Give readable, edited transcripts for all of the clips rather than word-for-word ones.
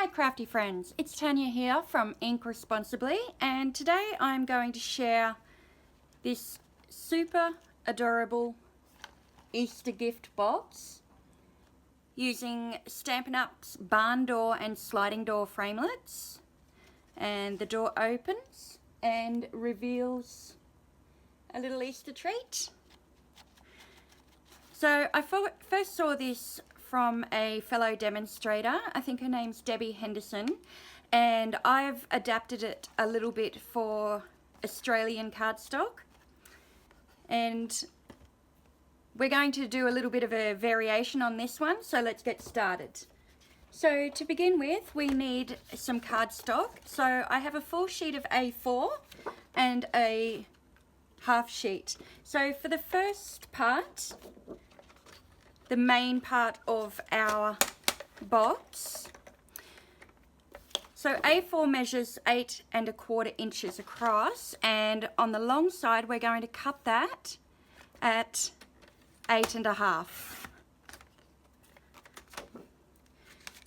Hi crafty friends, it's Tanya here from Ink Responsibly, and today I'm going to share this super adorable Easter gift box using Stampin' Up's barn door and sliding door framelits. And the door opens and reveals a little Easter treat. So I first saw this from a fellow demonstrator. I think her name's Debbie Henderson, and I've adapted it a little bit for Australian cardstock, and we're going to do a little bit of a variation on this one, so let's get started. So to begin with, we need some cardstock. So I have a full sheet of A4 and a half sheet. So for the first part, the main part of our box. So A4 measures 8 1/4 inches across, and on the long side we're going to cut that at 8 1/2.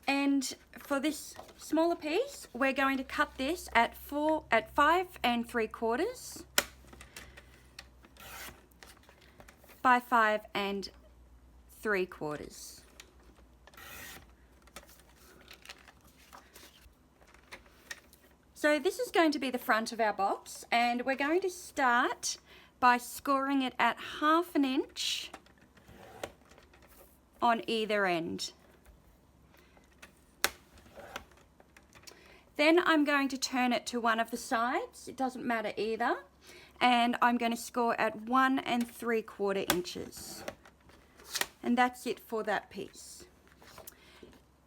And for this smaller piece, we're going to cut this at 5 3/4 by 5 3/4. So this is going to be the front of our box, and we're going to start by scoring it at 1/2 inch on either end. Then I'm going to turn it to one of the sides, it doesn't matter either, and I'm going to score at 1 3/4 inches. And that's it for that piece.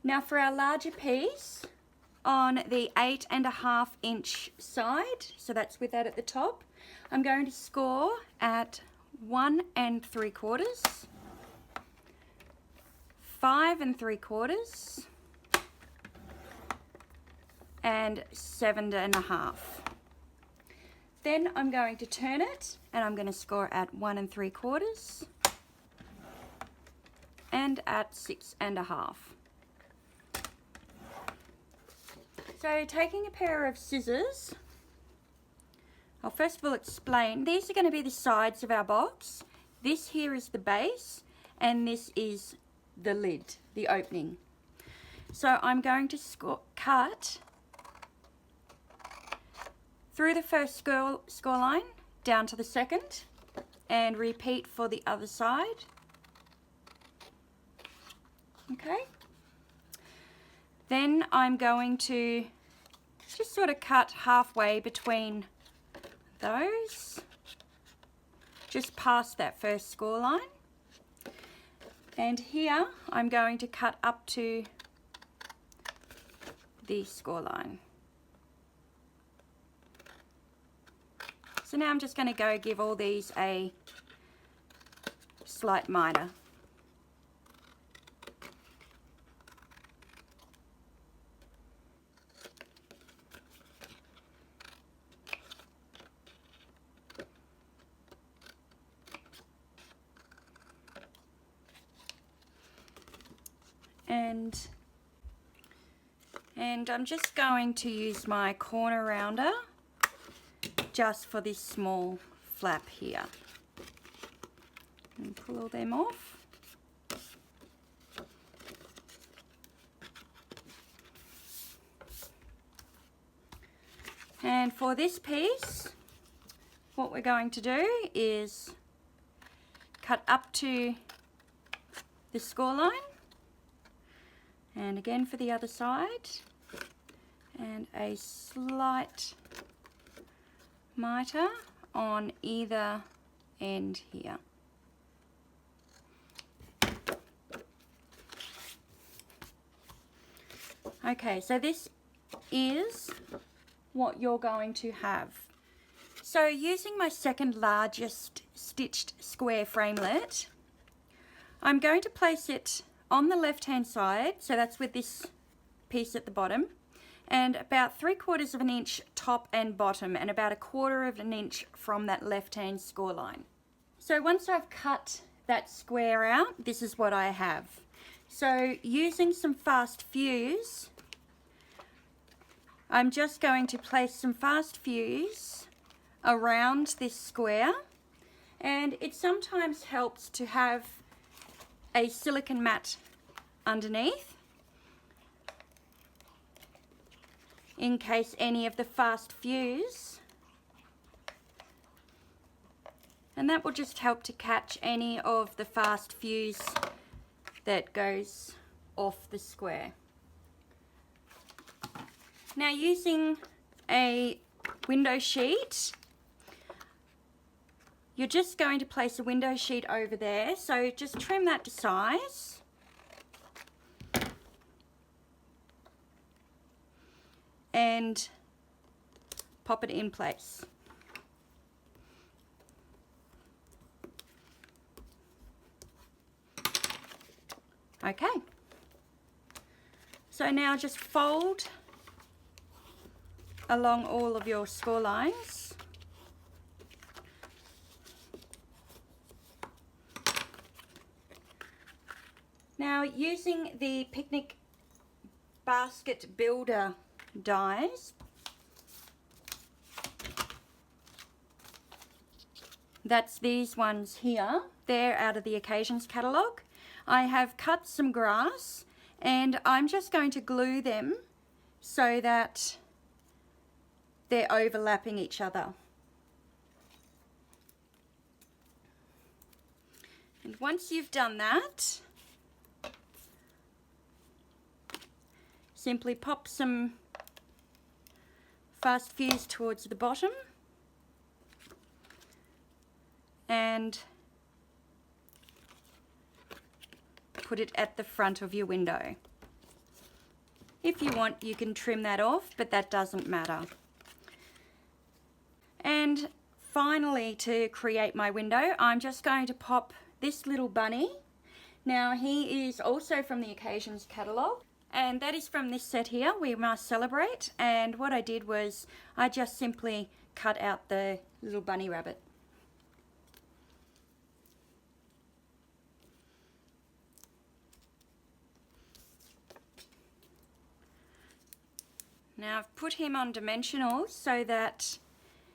Now for our larger piece, on the 8 1/2 inch side, so that's with that at the top, I'm going to score at 1 3/4, 5 3/4, and 7 1/2. Then I'm going to turn it, and I'm going to score at 1 3/4 and at 6 1/2. So taking a pair of scissors, I'll first of all explain, these are going to be the sides of our box. This here is the base, and this is the lid, the opening. So I'm going to cut through the first score line down to the second, and repeat for the other side. Okay, then I'm going to just sort of cut halfway between those, just past that first score line, and here I'm going to cut up to the score line. So now I'm just going to go give all these a slight miter. And I'm just going to use my corner rounder just for this small flap here. And pull all them off. And for this piece, what we're going to do is cut up to the score line, and again for the other side, and a slight miter on either end here. Okay, so this is what you're going to have. So using my second largest stitched square framelit, I'm going to place it on the left hand side, so that's with this piece at the bottom, and about 3/4 of an inch top and bottom, and about 1/4 of an inch from that left hand score line. So once I've cut that square out, this is what I have. So using some fast fuse, I'm just going to place some fast fuse around this square, and it sometimes helps to have a silicone mat underneath in case any of the fast fuse, and that will just help to catch any of the fast fuse that goes off the square. Now, using a window sheet, you're just going to place a window sheet over there, so just trim that to size. And pop it in place. Okay. So now just fold along all of your score lines. Now, using the picnic basket builder dies, that's these ones here, they're out of the Occasions catalogue. I have cut some grass and I'm just going to glue them so that they're overlapping each other. And once you've done that, simply pop some fast fuse towards the bottom and put it at the front of your window. If you want, you can trim that off, but that doesn't matter. And finally, to create my window, I'm just going to pop this little bunny. Now, he is also from the Occasions catalogue, and that is from this set here, We Must Celebrate. And what I did was I just simply cut out the little bunny rabbit. Now I've put him on dimensional so that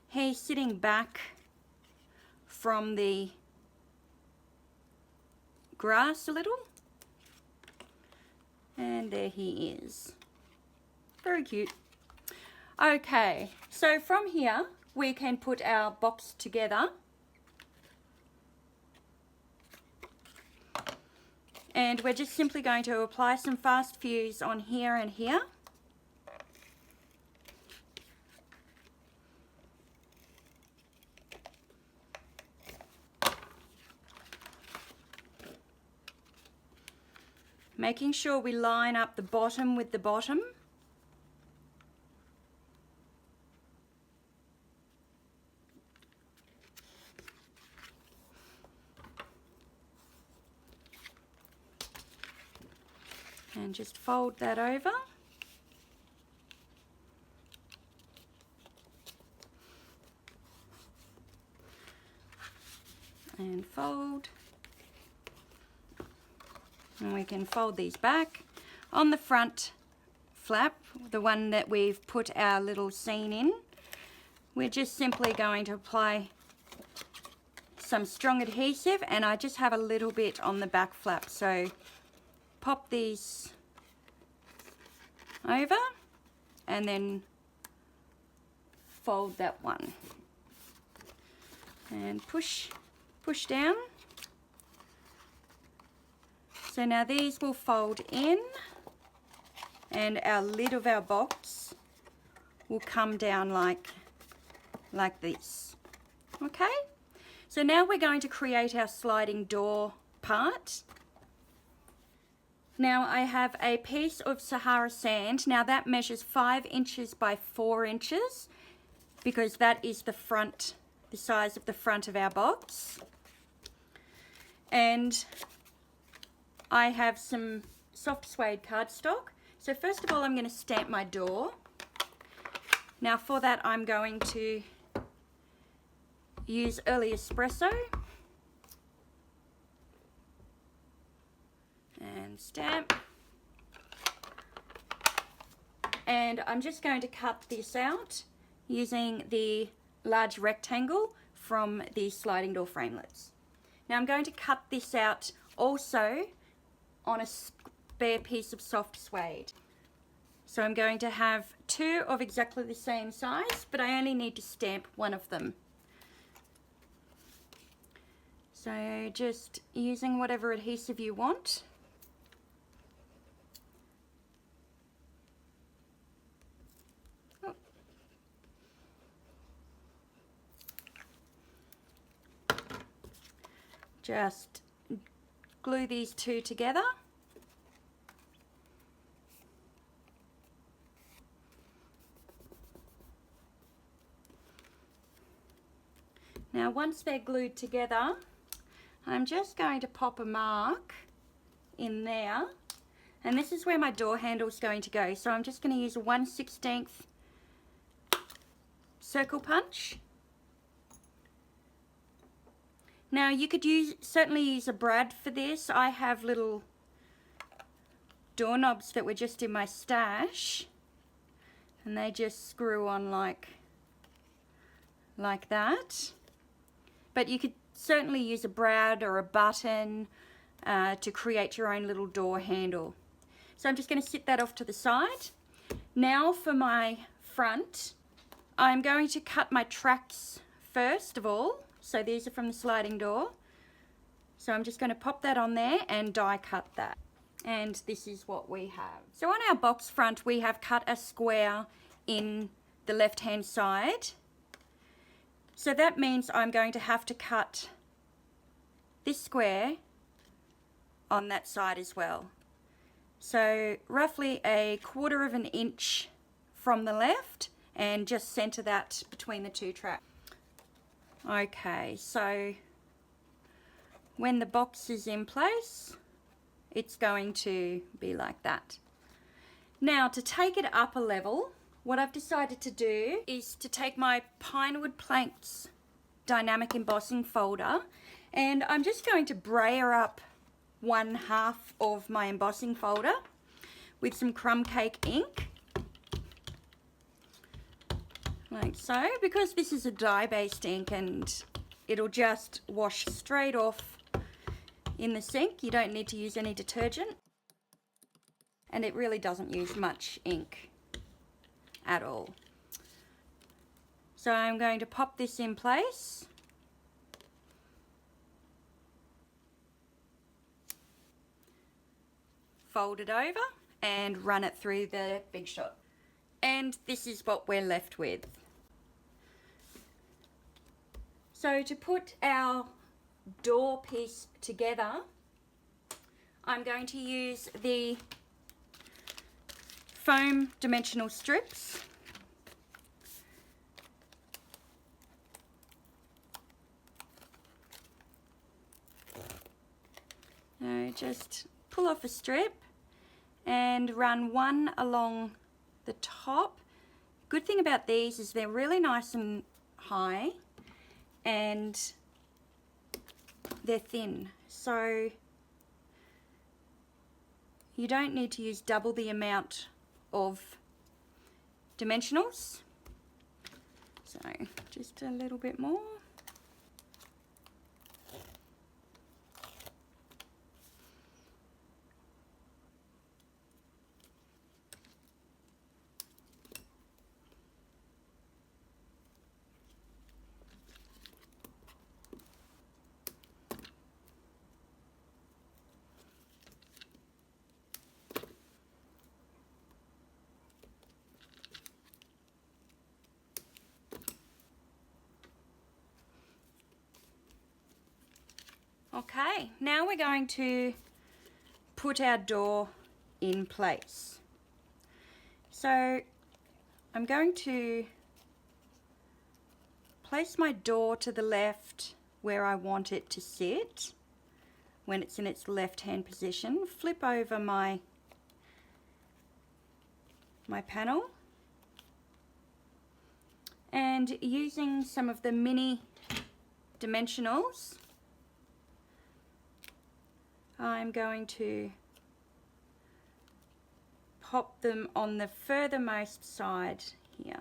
he's sitting back from the grass a little. And there he is. Very cute. Okay, so from here we can put our box together. And we're just simply going to apply some fast fuse on here and here. Making sure we line up the bottom with the bottom. And just fold that over. And fold. And we can fold these back. On the front flap, the one that we've put our little scene in, we're just simply going to apply some strong adhesive, and I just have a little bit on the back flap, so pop these over and then fold that one and push down. So now these will fold in and our lid of our box will come down like this. Okay, so now we're going to create our sliding door part. Now I have a piece of Sahara sand. Now that measures 5 inches by 4 inches because that is the size of the front of our box. And I have some soft suede cardstock. So first of all, I'm going to stamp my door. Now for that, I'm going to use early espresso and stamp. And I'm just going to cut this out using the large rectangle from the sliding door framelits. Now I'm going to cut this out also on a spare piece of soft suede. So I'm going to have two of exactly the same size, but I only need to stamp one of them. So just using whatever adhesive you want. Just glue these two together. Now once they're glued together, I'm just going to pop a mark in there, and this is where my door handle is going to go. So I'm just going to use a 1/16 circle punch. Now you could certainly use a brad for this. I have little doorknobs that were just in my stash, and they just screw on like that. But you could certainly use a brad or a button to create your own little door handle. So I'm just going to sit that off to the side. Now for my front, I'm going to cut my tracks first of all. So these are from the sliding door. So I'm just going to pop that on there and die cut that. And this is what we have. So on our box front, we have cut a square in the left hand side. So that means I'm going to have to cut this square on that side as well. So roughly 1/4 inch from the left, and just center that between the two tracks. Okay, so when the box is in place, it's going to be like that. Now to take it up a level, what I've decided to do is to take my Pinewood Planks dynamic embossing folder, and I'm just going to brayer up 1/2 of my embossing folder with some crumb cake ink. Like so, because this is a dye-based ink and it'll just wash straight off in the sink. You don't need to use any detergent, and it really doesn't use much ink at all. So I'm going to pop this in place. Fold it over and run it through the Big Shot. And this is what we're left with. So to put our door piece together, I'm going to use the foam dimensional strips. So just pull off a strip and run one along the top. Good thing about these is they're really nice and high, and they're thin, so you don't need to use double the amount of dimensionals. So just a little bit more. Okay, now we're going to put our door in place. So I'm going to place my door to the left where I want it to sit when it's in its left-hand position. Flip over my panel, and using some of the mini dimensionals, I'm going to pop them on the furthermost side here.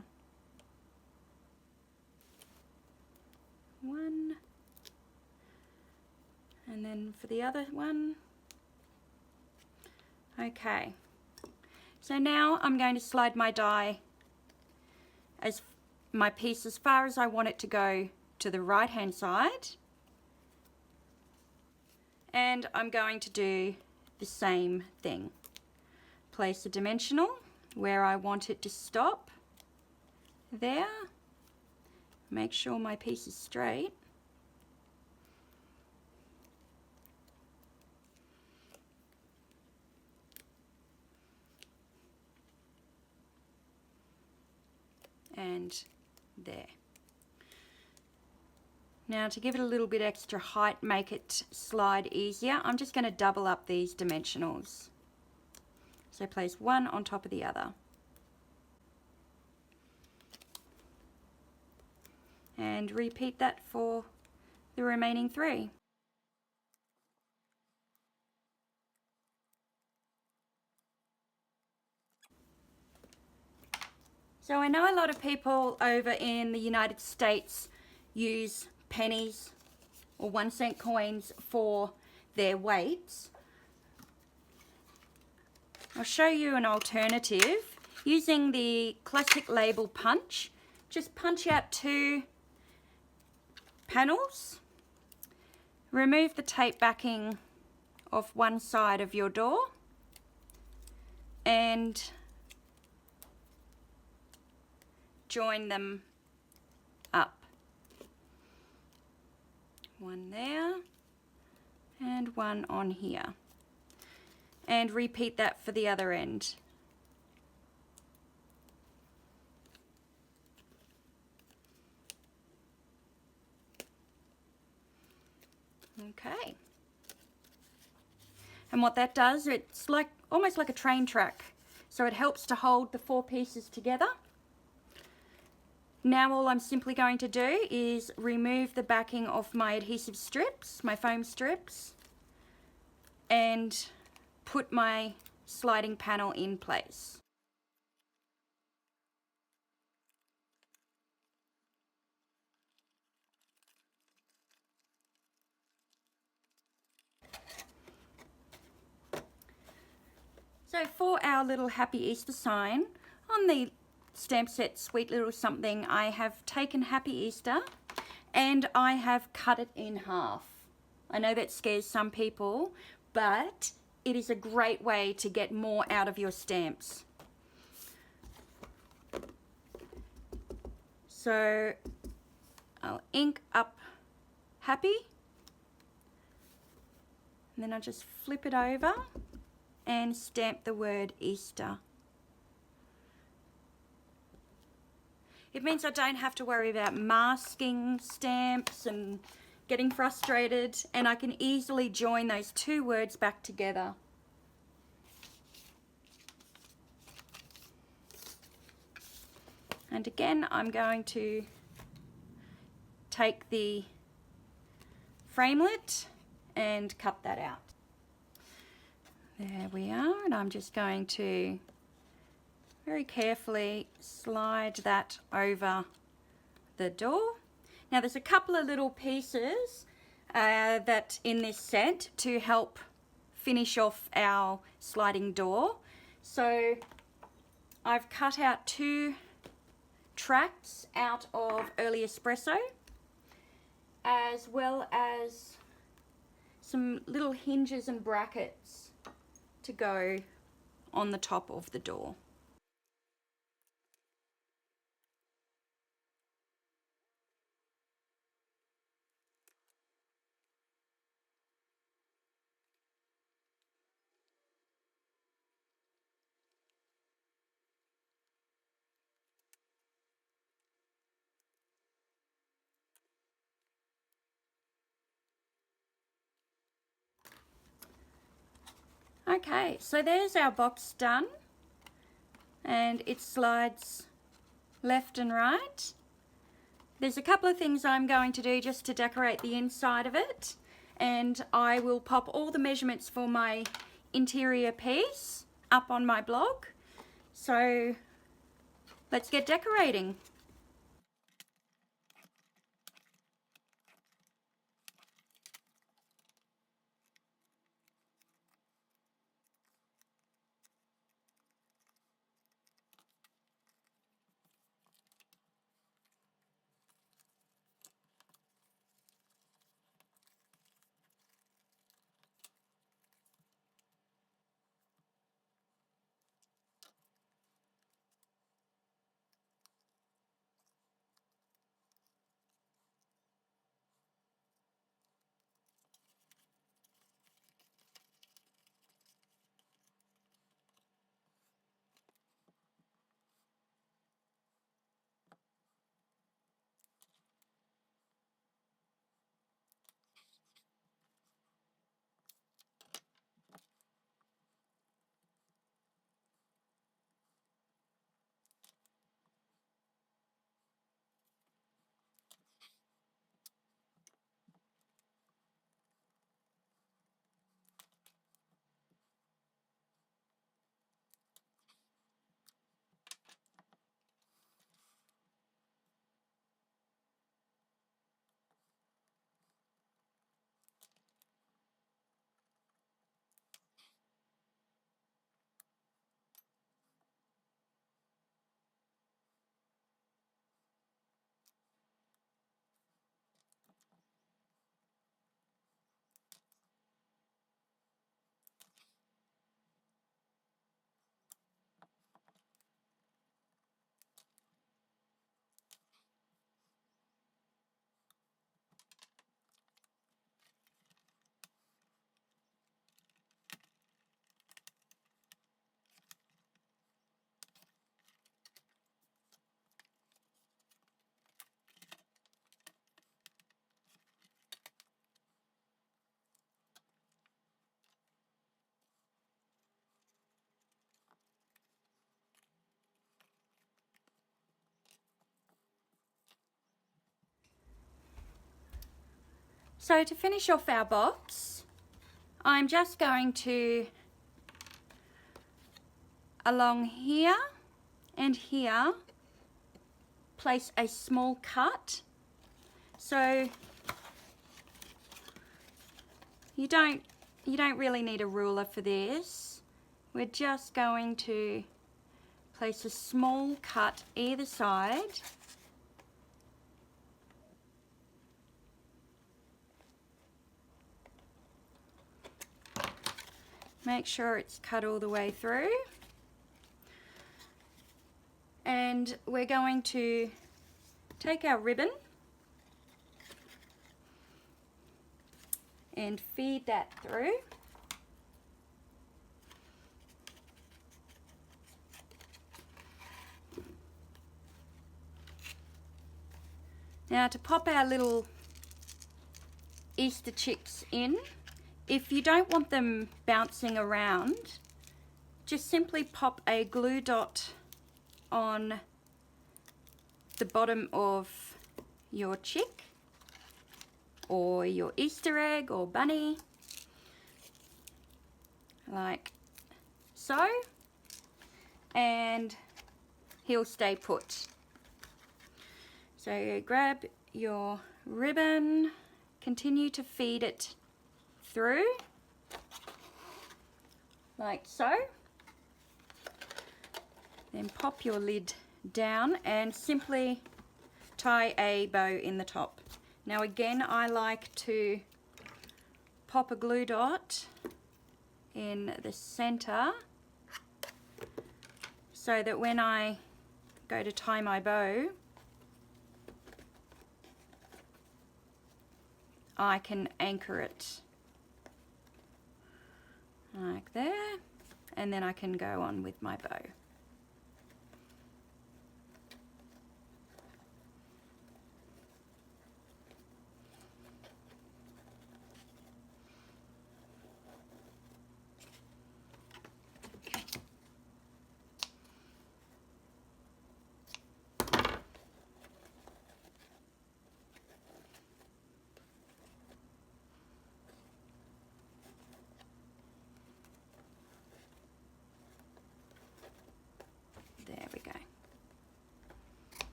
One, and then for the other one. Okay, so now I'm going to slide my die as my piece as far as I want it to go to the right hand side, and I'm going to do the same thing. Place a dimensional where I want it to stop, there, make sure my piece is straight, and there. Now to give it a little bit extra height, make it slide easier, I'm just going to double up these dimensionals. So place one on top of the other. And repeat that for the remaining three. So I know a lot of people over in the United States use pennies or 1-cent coins for their weights. I'll show you an alternative. Using the classic label punch, just punch out 2 panels, remove the tape backing off one side of your door, and join them up. One there and one on here. And repeat that for the other end. Okay. And what that does, it's like almost like a train track. So it helps to hold the 4 pieces together. Now all I'm simply going to do is remove the backing of my adhesive strips, my foam strips, and put my sliding panel in place. So for our little Happy Easter sign, on the stamp set Sweet Little Something, I have taken Happy Easter and I have cut it in half. I know that scares some people, but it is a great way to get more out of your stamps. So I'll ink up Happy, and then I'll just flip it over and stamp the word Easter. It means I don't have to worry about masking stamps and getting frustrated, and I can easily join those 2 words back together. And again, I'm going to take the framelit and cut that out. There we are, and I'm just going to very carefully slide that over the door. Now there's a couple of little pieces that in this set to help finish off our sliding door. So I've cut out 2 tracks out of Early Espresso, as well as some little hinges and brackets to go on the top of the door. Okay, so there's our box done, and it slides left and right. There's a couple of things I'm going to do just to decorate the inside of it, and I will pop all the measurements for my interior piece up on my blog, So let's get decorating. So to finish off our box, I'm just going to, along here and here, place a small cut. So you don't really need a ruler for this. We're just going to place a small cut either side. Make sure it's cut all the way through. And we're going to take our ribbon and feed that through. Now to pop our little Easter chicks in, if you don't want them bouncing around, just simply pop a glue dot on the bottom of your chick or your Easter egg or bunny, like so, and he'll stay put. So grab your ribbon, continue to feed it through, like so. Then pop your lid down and simply tie a bow in the top. Now again, I like to pop a glue dot in the center so that when I go to tie my bow, I can anchor it like there, and then I can go on with my bow.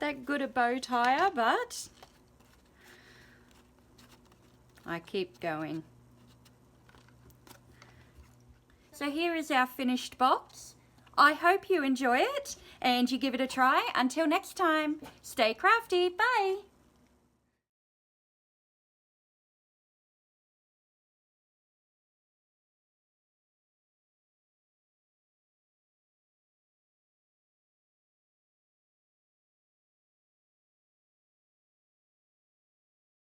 that good a bow tire, but I keep going. So here is our finished box. I hope you enjoy it and you give it a try. Until next time, stay crafty. Bye.